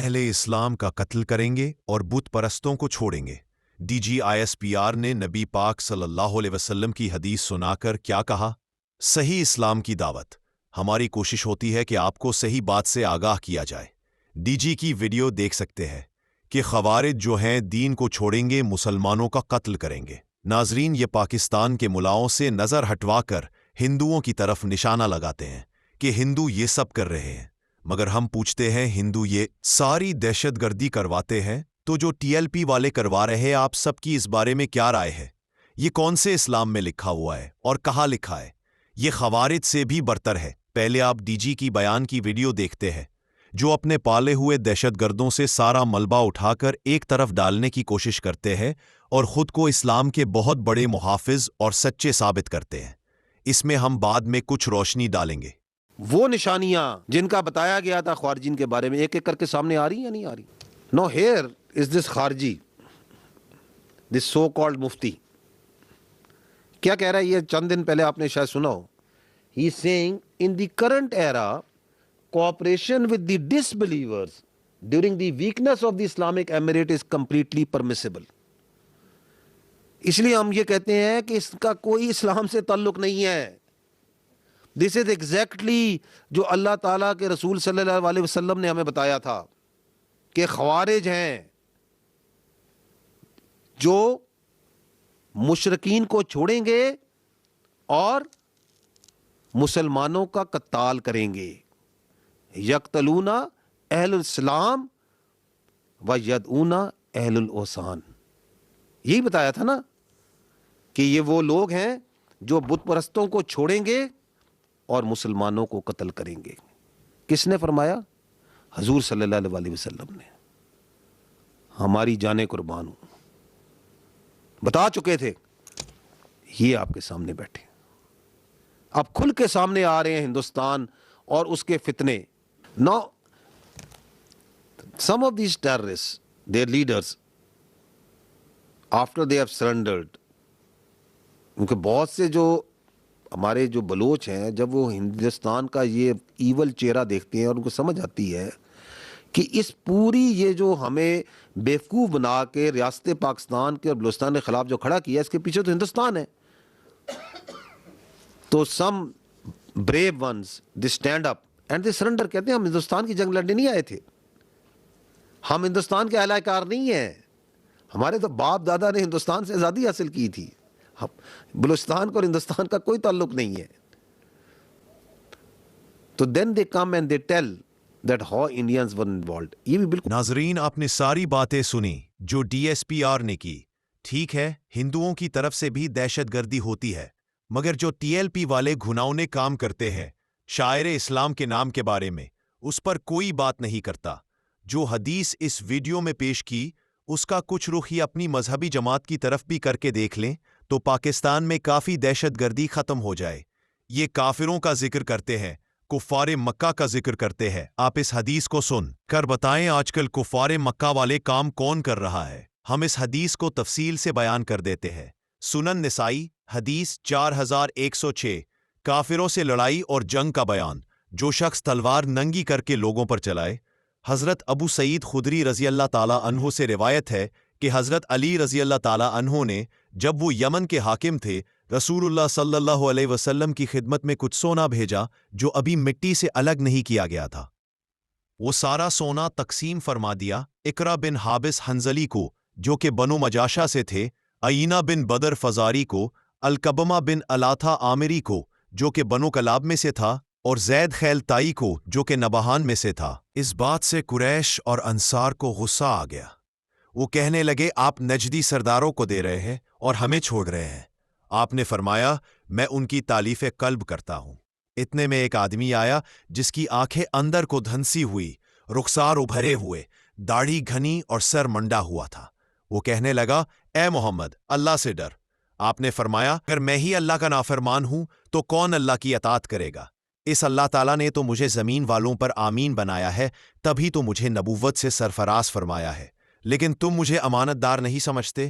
اہل اسلام کا قتل کریں گے اور بت پرستوں کو چھوڑیں گے۔ DGISPR نے نبی پاک صلی اللہ علیہ وسلم کی حدیث سنا کر کیا کہا؟ صحیح اسلام کی دعوت۔ ہماری کوشش ہوتی ہے کہ آپ کو صحیح بات سے آگاہ کیا جائے۔ DG کی ویڈیو دیکھ سکتے ہیں کہ خوارج جو ہیں دین کو چھوڑیں گے، مسلمانوں کا قتل کریں گے۔ ناظرین، یہ پاکستان کے ملاؤں سے نظر ہٹوا کر ہندوؤں کی طرف نشانہ لگاتے ہیں کہ ہندو یہ سب کر رہے ہیں، مگر ہم پوچھتے ہیں ہندو یہ ساری دہشت گردی کرواتے ہیں تو جو TLP والے کروا رہے ہیں، آپ سب کی اس بارے میں کیا رائے ہے؟ یہ کون سے اسلام میں لکھا ہوا ہے اور کہاں لکھا ہے؟ یہ خوارج سے بھی برتر ہے۔ پہلے آپ DG کی بیان کی ویڈیو دیکھتے ہیں جو اپنے پالے ہوئے دہشت گردوں سے سارا ملبہ اٹھا کر ایک طرف ڈالنے کی کوشش کرتے ہیں اور خود کو اسلام کے بہت بڑے محافظ اور سچے ثابت کرتے ہیں۔ اس میں ہم بعد میں کچھ روشنی ڈالیں گے۔ وہ نشانیاں جن کا بتایا گیا تھا خارجین کے بارے میں ایک ایک کر کے سامنے آ رہی یا نہیں آ رہی؟ نو ہیئر از دس خارجی، دس سو کالڈ مفتی کیا کہہ رہا ہے؟ یہ چند دن پہلے آپ نے شاید سنا ہو۔ He is seeing in the current era cooperation with the disbelievers during the weakness of the Islamic Emirate is completely permissible. اس لیے ہم یہ کہتے ہیں کہ اس کا کوئی اسلام سے تعلق نہیں ہے۔ دس از ایگزیکٹلی جو اللہ تعالیٰ کے رسول صلی اللہ علیہ وسلم نے ہمیں بتایا تھا کہ خوارج ہیں جو مشرکین کو چھوڑیں گے اور مسلمانوں کا قتال کریں گے۔ یقتلون اہل الاسلام و یدعون اہل الاوثان، یہی بتایا تھا نا کہ یہ وہ لوگ ہیں جو بت پرستوں کو چھوڑیں گے اور مسلمانوں کو قتل کریں گے۔ کس نے فرمایا؟ حضور صلی اللہ علیہ وسلم نے۔ ہماری جانیں قربان ہوں، بتا چکے تھے، یہ آپ کے سامنے بیٹھے اب کھل کے سامنے آ رہے ہیں ہندوستان اور اس کے فتنے۔ Now some of these terrorists, their leaders, after they have surrendered، کیونکہ بہت سے جو ہمارے جو بلوچ ہیں جب وہ ہندوستان کا یہ ایول چہرہ دیکھتے ہیں اور ان کو سمجھ آتی ہے کہ اس پوری یہ جو ہمیں بیوقوف بنا کے ریاست پاکستان کے اور بلوچستان کے خلاف جو کھڑا کیا، اس کے پیچھے تو ہندوستان ہے، تو some brave ones they stand up and they surrender. کہتے ہیں ہم ہندوستان کی جنگ لڑنے نہیں آئے تھے، ہم ہندوستان کے اعلی کار نہیں ہیں، ہمارے تو باپ دادا نے ہندوستان سے آزادی حاصل کی تھی، بلوچستان کو اور ہندوستان کا کوئی تعلق نہیں ہے۔ تو then they come and they tell that how Indians were involved۔ یہ بھی بالکل۔ ناظرین، آپ نے ساری باتیں سنی جو DSPR نے کی۔ ٹھیک ہے، ہندوؤں کی طرف سے بھی دہشت گردی ہوتی ہے، مگر جو TLP والے گھناؤنے کام کرتے ہیں شاعر اسلام کے نام کے بارے میں، اس پر کوئی بات نہیں کرتا۔ جو حدیث اس ویڈیو میں پیش کی اس کا کچھ رخ یہ اپنی مذہبی جماعت کی طرف بھی کر کے دیکھ لیں تو پاکستان میں کافی دہشت گردی ختم ہو جائے۔ یہ کافروں کا ذکر کرتے ہیں، کفار مکہ کا ذکر کرتے ہیں۔ آپ اس حدیث کو سن کر بتائیں آج کل کفار مکہ والے کام کون کر رہا ہے؟ ہم اس حدیث کو تفصیل سے بیان کر دیتے ہیں۔ سنن نسائی حدیث 4106، کافروں سے لڑائی اور جنگ کا بیان۔ جو شخص تلوار ننگی کر کے لوگوں پر چلائے۔ حضرت ابو سعید خدری رضی اللہ تعالیٰ عنہ سے روایت ہے کہ حضرت علی رضی اللہ تعالیٰ عنہ نے جب وہ یمن کے حاکم تھے رسول اللہ صلی اللہ علیہ وسلم کی خدمت میں کچھ سونا بھیجا جو ابھی مٹی سے الگ نہیں کیا گیا تھا۔ وہ سارا سونا تقسیم فرما دیا اقرا بن حابس حنظلی کو جو کہ بنو مجاشہ سے تھے، عینہ بن بدر فزاری کو، القبمہ بن الاتھا عامری کو جو کہ بنو کلاب میں سے تھا، اور زید خیل تائی کو جو کہ نبہان میں سے تھا۔ اس بات سے قریش اور انصار کو غصہ آ گیا۔ وہ کہنے لگے آپ نجدی سرداروں کو دے رہے ہیں اور ہمیں چھوڑ رہے ہیں۔ آپ نے فرمایا میں ان کی تعلیف قلب کرتا ہوں۔ اتنے میں ایک آدمی آیا جس کی آنکھیں اندر کو دھنسی ہوئی، رخسار ابھرے ہوئے، داڑھی گھنی اور سر منڈا ہوا تھا۔ وہ کہنے لگا اے محمد اللہ سے ڈر۔ آپ نے فرمایا اگر میں ہی اللہ کا نافرمان ہوں تو کون اللہ کی اطاعت کرے گا؟ اس اللہ تعالیٰ نے تو مجھے زمین والوں پر آمین بنایا ہے، تبھی تو مجھے نبوت سے سرفراز فرمایا ہے، لیکن تم مجھے امانت دار نہیں سمجھتے۔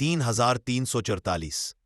3344।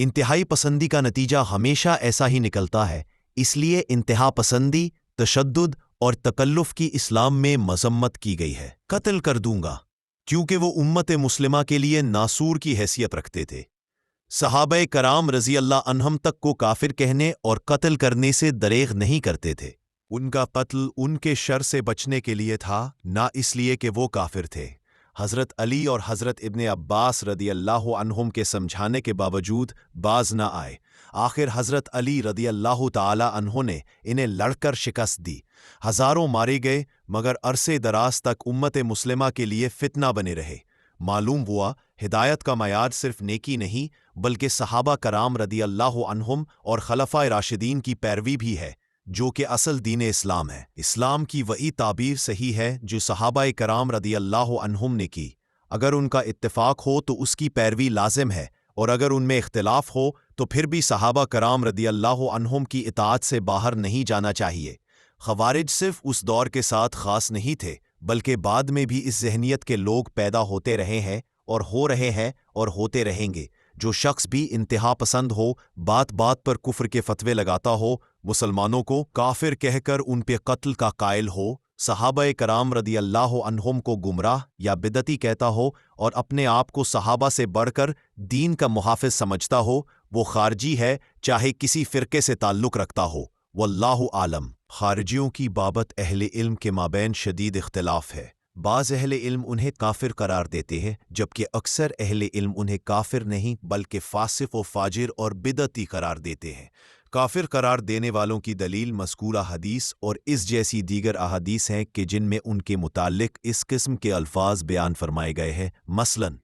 انتہائی پسندی کا نتیجہ ہمیشہ ایسا ہی نکلتا ہے، اس لیے انتہا پسندی، تشدد اور تکلف کی اسلام میں مذمت کی گئی ہے۔ قتل کر دوں گا، کیونکہ وہ امت مسلمہ کے لیے ناسور کی حیثیت رکھتے تھے۔ صحابہ کرام رضی اللہ عنہم تک کو کافر کہنے اور قتل کرنے سے دریغ نہیں کرتے تھے۔ ان کا قتل ان کے شر سے بچنے کے لیے تھا، نہ اس لیے کہ وہ کافر تھے۔ حضرت علی اور حضرت ابن عباس رضی اللہ عنہم کے سمجھانے کے باوجود باز نہ آئے۔ آخر حضرت علی رضی اللہ تعالی عنہ نے انہیں لڑ کر شکست دی۔ ہزاروں مارے گئے، مگر عرصے دراز تک امت مسلمہ کے لیے فتنہ بنے رہے۔ معلوم ہوا ہدایت کا معیار صرف نیکی نہیں بلکہ صحابہ کرام رضی اللہ عنہم اور خلفائے راشدین کی پیروی بھی ہے، جو کہ اصل دین اسلام ہے۔ اسلام کی وہی تعبیر صحیح ہے جو صحابہ کرام رضی اللہ عنہم نے کی۔ اگر ان کا اتفاق ہو تو اس کی پیروی لازم ہے، اور اگر ان میں اختلاف ہو تو پھر بھی صحابہ کرام رضی اللہ عنہم کی اطاعت سے باہر نہیں جانا چاہیے۔ خوارج صرف اس دور کے ساتھ خاص نہیں تھے، بلکہ بعد میں بھی اس ذہنیت کے لوگ پیدا ہوتے رہے ہیں اور ہو رہے ہیں اور ہوتے رہیں گے۔ جو شخص بھی انتہا پسند ہو، بات بات پر کفر کے فتوے لگاتا ہو، مسلمانوں کو کافر کہہ کر ان پہ قتل کا قائل ہو، صحابہ کرام رضی اللہ عنہم کو گمراہ یا بدعتی کہتا ہو اور اپنے آپ کو صحابہ سے بڑھ کر دین کا محافظ سمجھتا ہو، وہ خارجی ہے، چاہے کسی فرقے سے تعلق رکھتا ہو۔ واللہ عالم۔ خارجیوں کی بابت اہل علم کے مابین شدید اختلاف ہے۔ بعض اہل علم انہیں کافر قرار دیتے ہیں، جبکہ اکثر اہل علم انہیں کافر نہیں بلکہ فاسق و فاجر اور بدعتی قرار دیتے ہیں۔ کافر قرار دینے والوں کی دلیل مذکورہ حدیث اور اس جیسی دیگر احادیث ہیں کہ جن میں ان کے متعلق اس قسم کے الفاظ بیان فرمائے گئے ہیں، مثلاً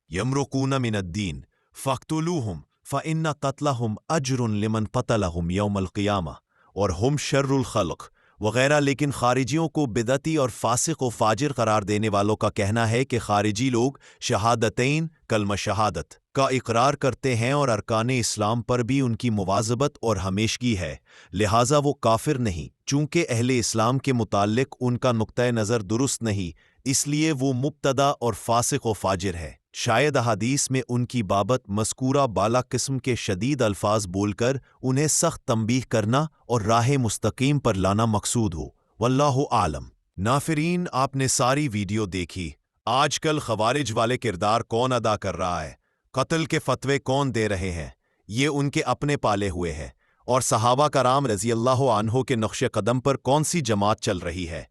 یمرقون من الدین فاقتلوہم فإن قتلہم اجر لمن قتلہم یوم القیامہ اور ہم شر الخلق وغیرہ۔ لیکن خارجیوں کو بدعتی اور فاسق و فاجر قرار دینے والوں کا کہنا ہے کہ خارجی لوگ شہادتین کلمہ شہادت کا اقرار کرتے ہیں اور ارکان اسلام پر بھی ان کی مواظبت اور ہمیشگی ہے، لہٰذا وہ کافر نہیں۔ چونکہ اہل اسلام کے متعلق ان کا نقطۂ نظر درست نہیں، اس لیے وہ مبتدع اور فاسق و فاجر ہے۔ شاید احادیث میں ان کی بابت مذکورہ بالا قسم کے شدید الفاظ بول کر انہیں سخت تنبیہ کرنا اور راہ مستقیم پر لانا مقصود ہو۔ واللہ عالم۔ ناظرین، آپ نے ساری ویڈیو دیکھی۔ آج کل خوارج والے کردار کون ادا کر رہا ہے، قتل کے فتوے کون دے رہے ہیں، یہ ان کے اپنے پالے ہوئے ہیں، اور صحابہ کرام رضی اللہ عنہ کے نقش قدم پر کون سی جماعت چل رہی ہے۔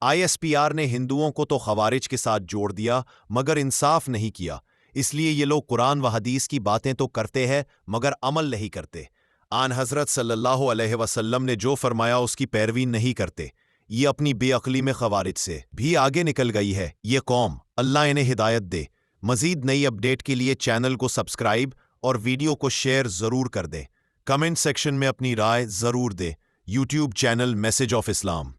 ISPR نے ہندوؤں کو تو خوارج کے ساتھ جوڑ دیا مگر انصاف نہیں کیا، اس لیے یہ لوگ قرآن و حدیث کی باتیں تو کرتے ہیں مگر عمل نہیں کرتے۔ آن حضرت صلی اللہ علیہ وسلم نے جو فرمایا اس کی پیروی نہیں کرتے۔ یہ اپنی بے عقلی میں خوارج سے بھی آگے نکل گئی ہے یہ قوم، اللہ انہیں ہدایت دے۔ مزید نئی اپڈیٹ کے لیے چینل کو سبسکرائب اور ویڈیو کو شیئر ضرور کر دیں۔ کمنٹ سیکشن میں اپنی رائے ضرور دیں۔ YouTube channel message of Islam.